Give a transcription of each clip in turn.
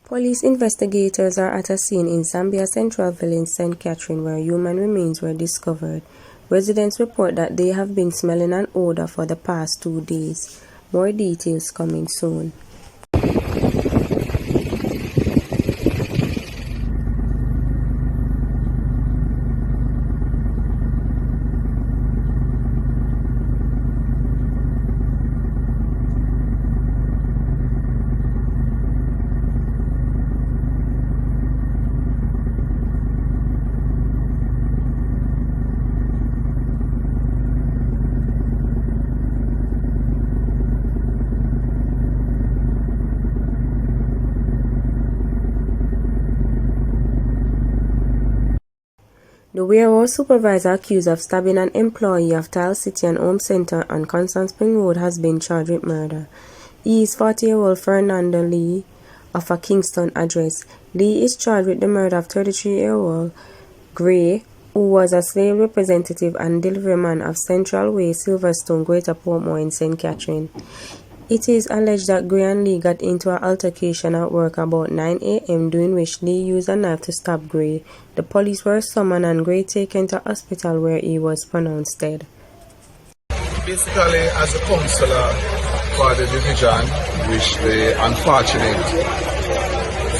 Police investigators are at a scene in Zambia Central Village, St. Catherine, where human remains were discovered. Residents report that they have been smelling an odor for the past 2 days. More details coming soon. The warehouse supervisor accused of stabbing an employee of Tile City and Home Center on Constant Spring Road has been charged with murder. He is 40-year-old Fernando Lee of a Kingston address. Lee is charged with the murder of 33-year-old Gray, who was a slave representative and deliveryman of Central Way, Silverstone, Greater Portmore in St. Catherine. It is alleged that Gray and Lee got into an altercation at work about 9 a.m. during which Lee used a knife to stab Gray. The police were summoned and Gray taken to hospital where he was pronounced dead. Basically, as a counsellor for the division, which the unfortunate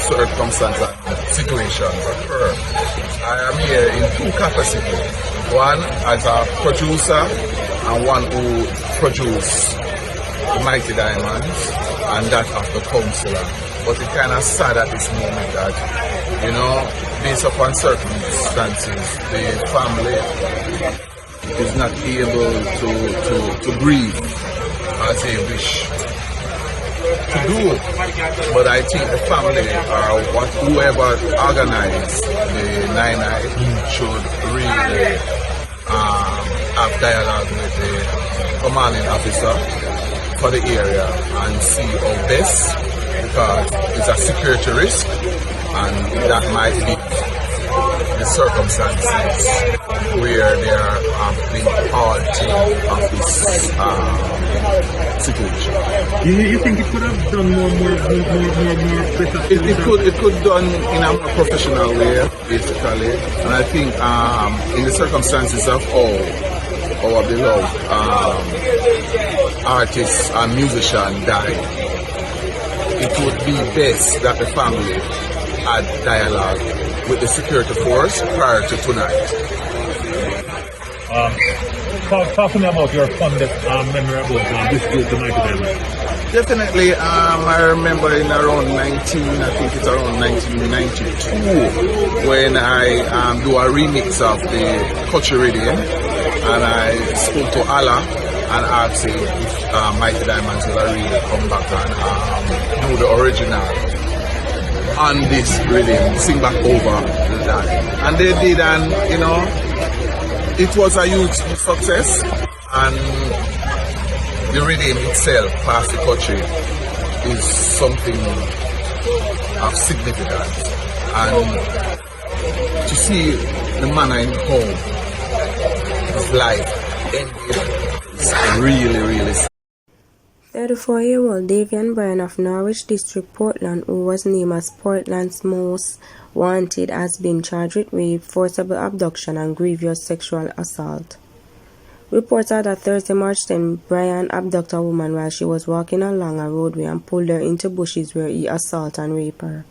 circumstances and situations occur, I am here in 2 capacities. One as a producer and one who produces Mighty Diamonds, and that of the counsellor. But it's kind of sad at this moment that, based upon circumstances, the family is not able to grieve as they wish to do. But I think the family or whoever organized the 9-9 should really have dialogue with the commanding officer for the area and see how best, because it's a security risk and that might be the circumstances where they are being party of this situation. You think it could have done more better? It could done in a more professional way, basically, and I think in the circumstances of our beloved artists and musicians died, it would be best that the family had dialogue with the security force prior to tonight. Talk to me about your fondest memory about this group, the Mighty Diamonds. Definitely, I remember in around 1992, when I do a remix of the Culture Rhythm, and I spoke to Allah and asked him if Mighty Diamonds will really come back and do the original on this rhythm, sing back over that. And they did, and it was a huge success, and the rhythm itself, past the country, is something of significance. And to see the manner in home, his life ended, is really sad. 34-year-old Davian Bryan of Norwich District, Portland, who was named as Portland's most wanted, has been charged with rape, forcible abduction, and grievous sexual assault. Reports are that Thursday, March 10, Bryan abducted a woman while she was walking along a roadway and pulled her into bushes where he assaulted and raped her.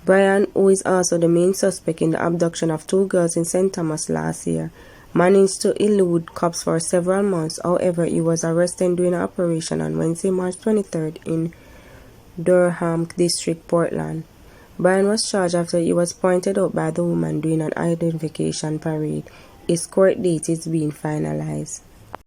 Bryan, who is also the main suspect in the abduction of 2 girls in St. Thomas last year, managed to elude cops for several months. However, he was arrested during an operation on Wednesday, March 23rd in Durham District, Portland. Bryan was charged after he was pointed out by the woman during an identification parade. His court date is being finalized.